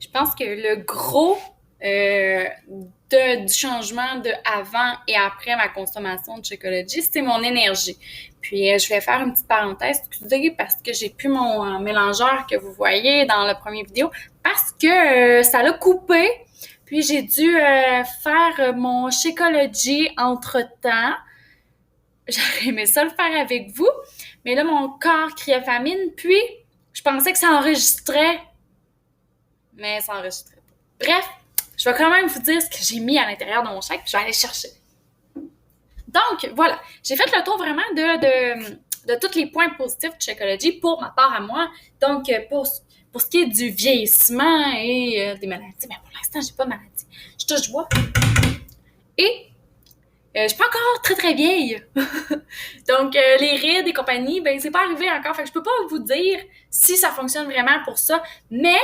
Je pense que le gros du changement de avant et après ma consommation de Shakeology, c'est mon énergie. Puis je vais faire une petite parenthèse, excusez, parce que j'ai plus mon mélangeur que vous voyez dans la première vidéo, parce que ça l'a coupé. Puis j'ai dû faire mon Shakeology entre-temps. J'aurais aimé ça le faire avec vous, mais là, mon corps criait famine, puis je pensais que ça enregistrait, mais ça enregistrait pas. Bref, je vais quand même vous dire ce que j'ai mis à l'intérieur de mon shake, puis je vais aller chercher. Donc, voilà, j'ai fait le tour vraiment de tous les points positifs de Shakeology pour ma part à moi. Donc, pour ce qui est du vieillissement et des maladies, mais pour l'instant, j'ai pas de maladie. Je touche bois. Et je suis pas encore très très vieille. Donc, les rides et compagnie, ben c'est pas arrivé encore. Fait que je peux pas vous dire si ça fonctionne vraiment pour ça. Mais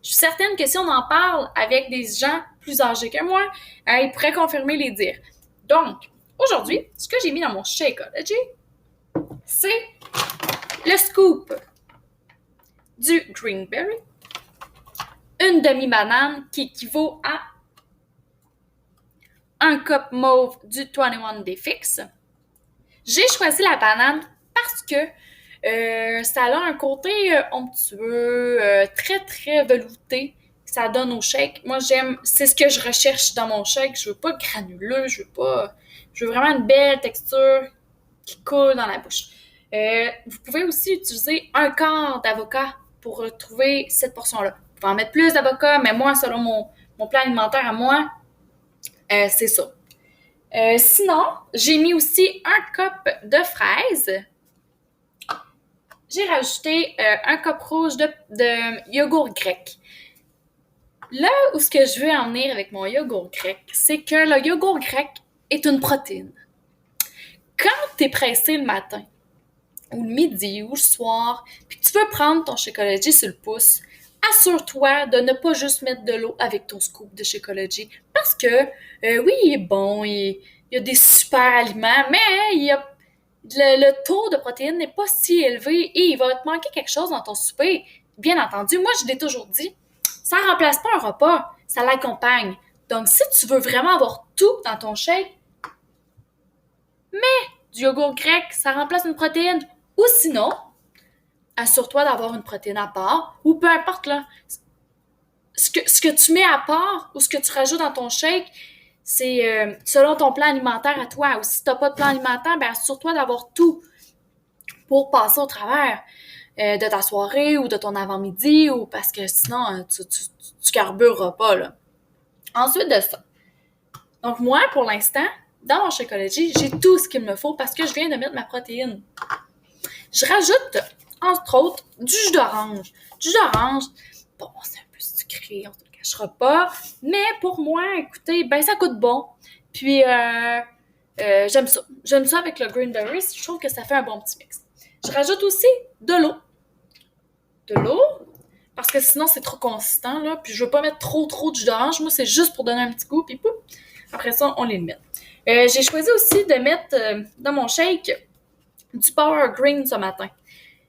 je suis certaine que si on en parle avec des gens plus âgés que moi, ils pourraient confirmer les dires. Donc, aujourd'hui, ce que j'ai mis dans mon Shakeology, c'est le scoop du Greenberry, une demi-banane qui équivaut à un cup mauve du 21 Day Fix. J'ai choisi la banane parce que ça a un côté onctueux, très très velouté que ça donne au shake. Moi j'aime, c'est ce que je recherche dans mon shake. Je veux pas granuleux, je veux vraiment une belle texture qui coule dans la bouche. Vous pouvez aussi utiliser un quart d'avocat pour retrouver cette portion-là. Vous pouvez en mettre plus d'avocat, mais moi, selon mon plan alimentaire à moi, c'est ça. Sinon, j'ai mis aussi un cup de fraises. J'ai rajouté un cup rouge de yogourt grec. Là où ce que je veux en venir avec mon yogourt grec, c'est que le yogourt grec est une protéine. Quand tu es pressé le matin, ou le midi, ou le soir, puis que tu veux prendre ton Shakeology sur le pouce, assure-toi de ne pas juste mettre de l'eau avec ton scoop de Shakeology. Parce que, oui, il est bon, il y a des super aliments, mais le taux de protéines n'est pas si élevé et il va te manquer quelque chose dans ton souper. Bien entendu, moi, je l'ai toujours dit, ça ne remplace pas un repas, ça l'accompagne. Donc, si tu veux vraiment avoir tout dans ton shake, mets du yogourt grec, ça remplace une protéine. Ou sinon, assure-toi d'avoir une protéine à part, ou peu importe, là, ce que tu mets à part ou ce que tu rajoutes dans ton shake, c'est selon ton plan alimentaire à toi. Ou si tu n'as pas de plan alimentaire, ben assure-toi d'avoir tout pour passer au travers de ta soirée ou de ton avant-midi, ou parce que sinon, tu carbureras pas, là. Ensuite de ça, donc moi, pour l'instant, dans mon Shakeology, j'ai tout ce qu'il me faut parce que je viens de mettre ma protéine. Je rajoute, entre autres, du jus d'orange. Du jus d'orange, bon, c'est un peu sucré, on ne se le cachera pas, mais pour moi, écoutez, ben ça goûte bon. Puis, j'aime ça. J'aime ça avec le Greenberry, je trouve que ça fait un bon petit mix. Je rajoute aussi de l'eau. De l'eau, parce que sinon, c'est trop consistant, là, puis je veux pas mettre trop de jus d'orange. Moi, c'est juste pour donner un petit goût, puis pouf, après ça, on les met. J'ai choisi aussi de mettre dans mon shake du Power Green ce matin.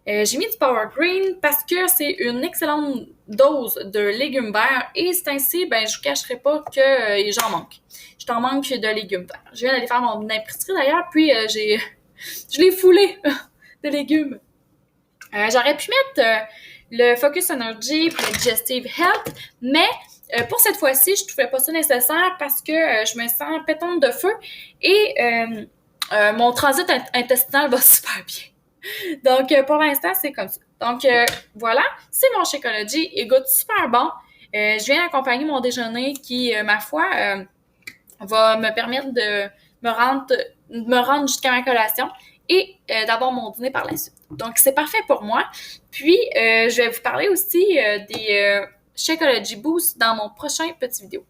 J'ai mis du Power Green parce que c'est une excellente dose de légumes verts et c'est ainsi, ben, je vous cacherai pas que j'en manque. Je t'en manque de légumes verts. Je viens d'aller faire mon épicerie d'ailleurs, puis je l'ai foulé de légumes. J'aurais pu mettre le Focus Energy et le Digestive Health, mais pour cette fois-ci, je trouvais pas ça nécessaire parce que je me sens pétante de feu et mon transit intestinal va super bien. Donc, pour l'instant, c'est comme ça. Donc, voilà, c'est mon Shakeology. Il goûte super bon. Je viens d'accompagner mon déjeuner qui, ma foi, va me permettre de me rendre jusqu'à ma collation et d'avoir mon dîner par la suite. Donc, c'est parfait pour moi. Puis, je vais vous parler aussi des Shakeology Boost dans mon prochain petit vidéo.